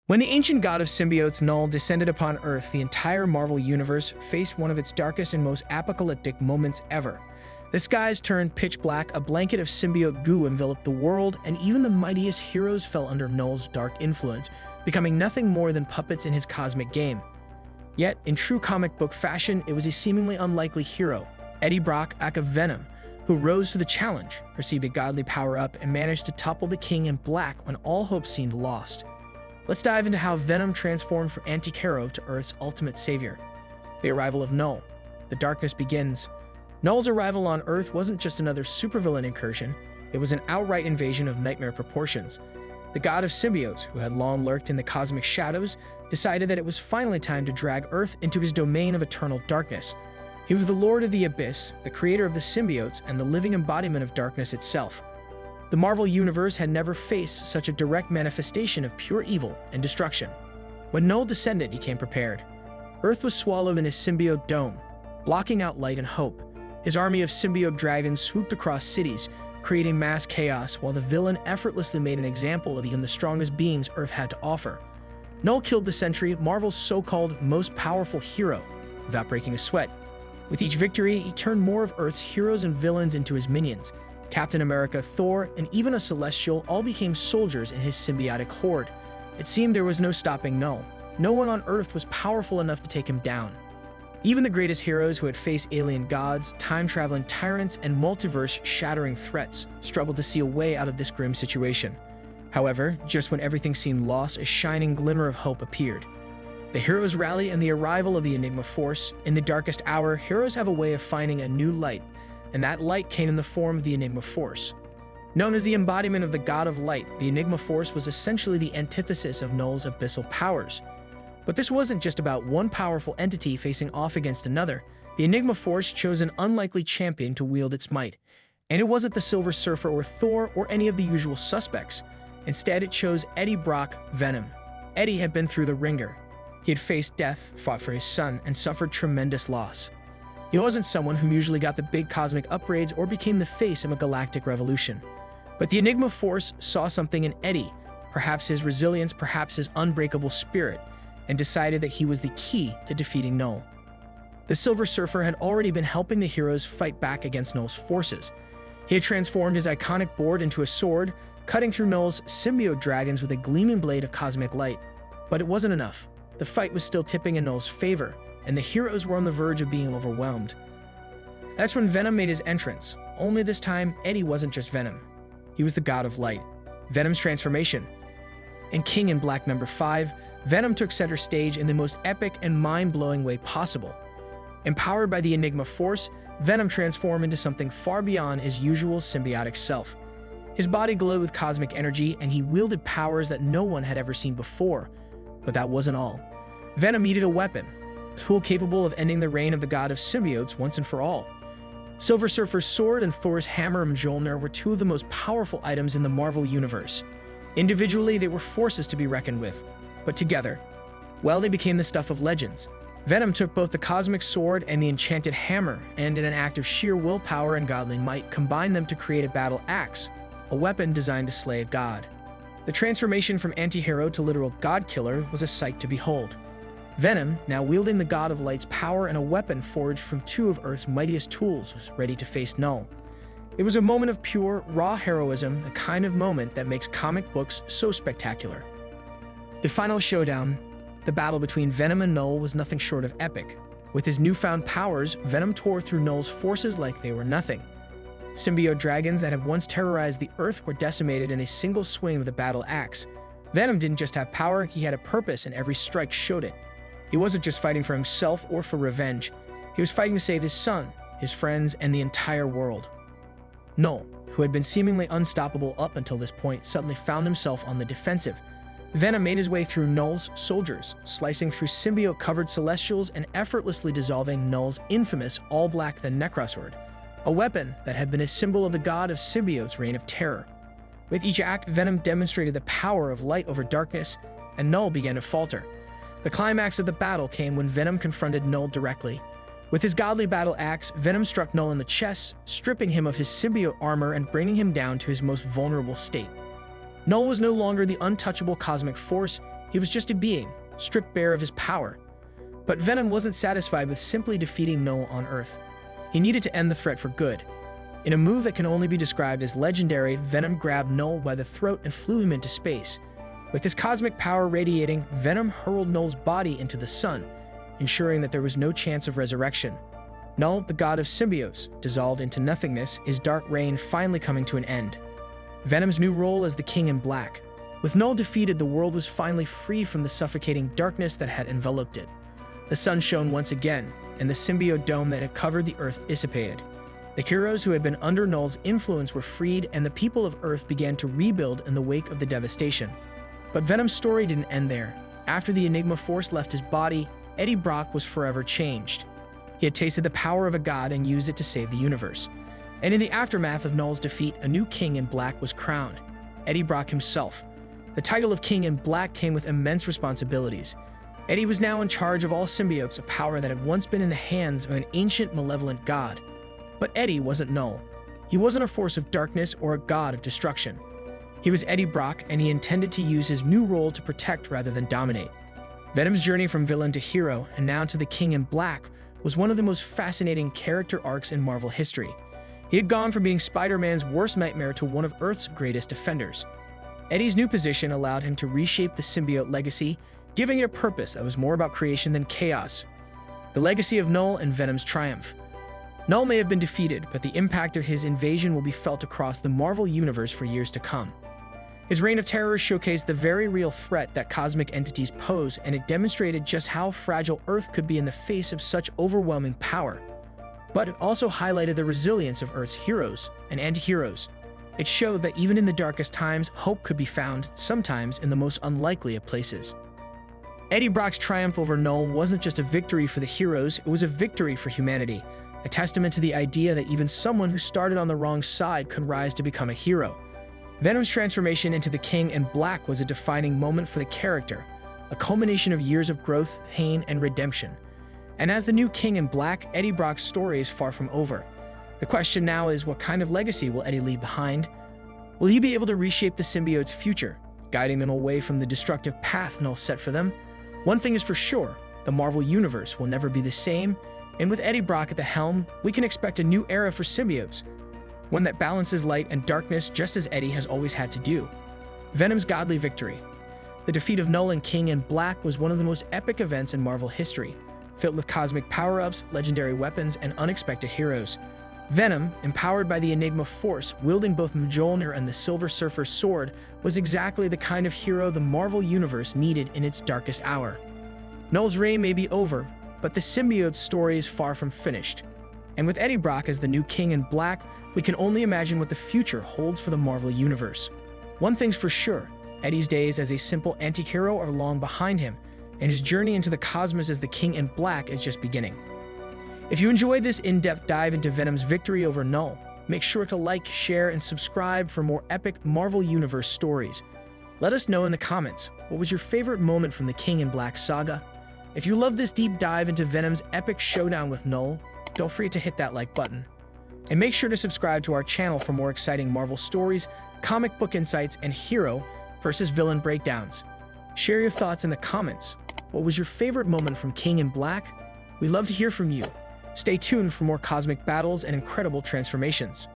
When the ancient god of symbiotes Knull descended upon Earth, the entire Marvel Universe faced one of its darkest and most apocalyptic moments ever. The skies turned pitch black, a blanket of symbiote goo enveloped the world, and even the mightiest heroes fell under Knull's dark influence, becoming nothing more than puppets in his cosmic game. Yet, in true comic book fashion, it was a seemingly unlikely hero, Eddie Brock and Venom, who rose to the challenge, received a godly power-up, and managed to topple the King in Black when all hope seemed lost. Let's dive into how Venom transformed from anti-hero to Earth's ultimate savior. The arrival of Knull. The darkness begins. Knull's arrival on Earth wasn't just another supervillain incursion, it was an outright invasion of nightmare proportions. The god of symbiotes, who had long lurked in the cosmic shadows, decided that it was finally time to drag Earth into his domain of eternal darkness. He was the Lord of the Abyss, the creator of the symbiotes, and the living embodiment of darkness itself. The Marvel Universe had never faced such a direct manifestation of pure evil and destruction. When Knull descended, he came prepared. Earth was swallowed in his symbiote dome, blocking out light and hope. His army of symbiote dragons swooped across cities, creating mass chaos, while the villain effortlessly made an example of even the strongest beings Earth had to offer. Knull killed the Sentry, Marvel's so-called most powerful hero, without breaking a sweat. With each victory, he turned more of Earth's heroes and villains into his minions. Captain America, Thor, and even a Celestial all became soldiers in his symbiotic horde. It seemed there was no stopping Knull. No one on Earth was powerful enough to take him down. Even the greatest heroes who had faced alien gods, time-traveling tyrants, and multiverse-shattering threats struggled to see a way out of this grim situation. However, just when everything seemed lost, a shining glimmer of hope appeared. The heroes rally and the arrival of the Enigma Force. In the darkest hour, heroes have a way of finding a new light, and that light came in the form of the Enigma Force. Known as the embodiment of the God of Light, the Enigma Force was essentially the antithesis of Knull's abyssal powers. But this wasn't just about one powerful entity facing off against another. The Enigma Force chose an unlikely champion to wield its might. And it wasn't the Silver Surfer or Thor or any of the usual suspects. Instead, it chose Eddie Brock, Venom. Eddie had been through the ringer. He had faced death, fought for his son, and suffered tremendous loss. He wasn't someone who usually got the big cosmic upgrades or became the face of a galactic revolution. But the Enigma Force saw something in Eddie, perhaps his resilience, perhaps his unbreakable spirit, and decided that he was the key to defeating Knull. The Silver Surfer had already been helping the heroes fight back against Knull's forces. He had transformed his iconic board into a sword, cutting through Knull's symbiote dragons with a gleaming blade of cosmic light. But it wasn't enough. The fight was still tipping in Knull's favor, and the heroes were on the verge of being overwhelmed. That's when Venom made his entrance. Only this time, Eddie wasn't just Venom. He was the God of Light. Venoms Transformation. In King in Black #5, Venom took center stage in the most epic and mind-blowing way possible. Empowered by the Enigma Force, Venom transformed into something far beyond his usual symbiotic self. His body glowed with cosmic energy, and he wielded powers that no one had ever seen before. But that wasn't all. Venom needed a weapon, a tool capable of ending the reign of the god of symbiotes once and for all. Silver Surfer's sword and Thor's hammer of Mjolnir were two of the most powerful items in the Marvel Universe. Individually, they were forces to be reckoned with, but together, well, they became the stuff of legends. Venom took both the cosmic sword and the enchanted hammer, and in an act of sheer willpower and godly might, combined them to create a battle axe, a weapon designed to slay a god. The transformation from anti-hero to literal god-killer was a sight to behold. Venom, now wielding the God of Light's power and a weapon forged from two of Earth's mightiest tools, was ready to face Knull. It was a moment of pure, raw heroism, the kind of moment that makes comic books so spectacular. The Final Showdown, the battle between Venom and Knull, was nothing short of epic. With his newfound powers, Venom tore through Knull's forces like they were nothing. Symbiote dragons that had once terrorized the Earth were decimated in a single swing of the battle axe. Venom didn't just have power, he had a purpose, and every strike showed it. He wasn't just fighting for himself or for revenge. He was fighting to save his son, his friends, and the entire world. Knull, who had been seemingly unstoppable up until this point, suddenly found himself on the defensive. Venom made his way through Knull's soldiers, slicing through symbiote-covered Celestials and effortlessly dissolving Knull's infamous all-black the Necrosword, a weapon that had been a symbol of the god of symbiotes' reign of terror. With each act, Venom demonstrated the power of light over darkness, and Knull began to falter. The climax of the battle came when Venom confronted Knull directly. With his godly battle axe, Venom struck Knull in the chest, stripping him of his symbiote armor and bringing him down to his most vulnerable state. Knull was no longer the untouchable cosmic force, He was just a being, stripped bare of his power. But Venom wasn't satisfied with simply defeating Knull on Earth. He needed to end the threat for good. In a move that can only be described as legendary, Venom grabbed Knull by the throat and flew him into space. With his cosmic power radiating, Venom hurled Knull's body into the sun, ensuring that there was no chance of resurrection. Knull, the god of symbiotes, dissolved into nothingness, his dark reign finally coming to an end. Venom's new role as the King in Black. With Knull defeated, the world was finally free from the suffocating darkness that had enveloped it. The sun shone once again, and the symbiote dome that had covered the Earth dissipated. The heroes who had been under Knull's influence were freed, and the people of Earth began to rebuild in the wake of the devastation. But Venom's story didn't end there. After the Enigma Force left his body, Eddie Brock was forever changed. He had tasted the power of a god and used it to save the universe. And in the aftermath of Knull's defeat, a new King in Black was crowned, Eddie Brock himself. The title of King in Black came with immense responsibilities. Eddie was now in charge of all symbiotes, a power that had once been in the hands of an ancient, malevolent god. But Eddie wasn't Knull. He wasn't a force of darkness or a god of destruction. He was Eddie Brock, and he intended to use his new role to protect rather than dominate. Venom's journey from villain to hero, and now to the King in Black, was one of the most fascinating character arcs in Marvel history. He had gone from being Spider-Man's worst nightmare to one of Earth's greatest defenders. Eddie's new position allowed him to reshape the symbiote legacy, giving it a purpose that was more about creation than chaos. The legacy of Knull and Venom's triumph. Knull may have been defeated, but the impact of his invasion will be felt across the Marvel Universe for years to come. His reign of terror showcased the very real threat that cosmic entities pose, and it demonstrated just how fragile Earth could be in the face of such overwhelming power. But it also highlighted the resilience of Earth's heroes and anti-heroes. It showed that even in the darkest times, hope could be found, sometimes in the most unlikely of places. Eddie Brock's triumph over Knull wasn't just a victory for the heroes, it was a victory for humanity, a testament to the idea that even someone who started on the wrong side could rise to become a hero. Venom's transformation into the King in Black was a defining moment for the character, a culmination of years of growth, pain, and redemption. And as the new King in Black, Eddie Brock's story is far from over. The question now is, what kind of legacy will Eddie leave behind? Will he be able to reshape the symbiote's future, guiding them away from the destructive path Knull set for them? One thing is for sure, the Marvel Universe will never be the same, and with Eddie Brock at the helm, we can expect a new era for symbiotes, one that balances light and darkness just as Eddie has always had to do. Venom's godly victory. The defeat of Knull and King in Black was one of the most epic events in Marvel history, filled with cosmic power-ups, legendary weapons, and unexpected heroes. Venom, empowered by the Enigma Force, wielding both Mjolnir and the Silver Surfer's sword, was exactly the kind of hero the Marvel Universe needed in its darkest hour. Knull's reign may be over, but the symbiote's story is far from finished. And with Eddie Brock as the new King in Black, we can only imagine what the future holds for the Marvel Universe. One thing's for sure, Eddie's days as a simple anti-hero are long behind him, and his journey into the cosmos as the King in Black is just beginning. If you enjoyed this in-depth dive into Venom's victory over Knull, make sure to like, share, and subscribe for more epic Marvel Universe stories. Let us know in the comments, what was your favorite moment from the King in Black saga? If you love this deep dive into Venom's epic showdown with Knull, don't forget to hit that like button. And make sure to subscribe to our channel for more exciting Marvel stories, comic book insights, and hero versus villain breakdowns. Share your thoughts in the comments. What was your favorite moment from King in Black? We'd love to hear from you. Stay tuned for more cosmic battles and incredible transformations.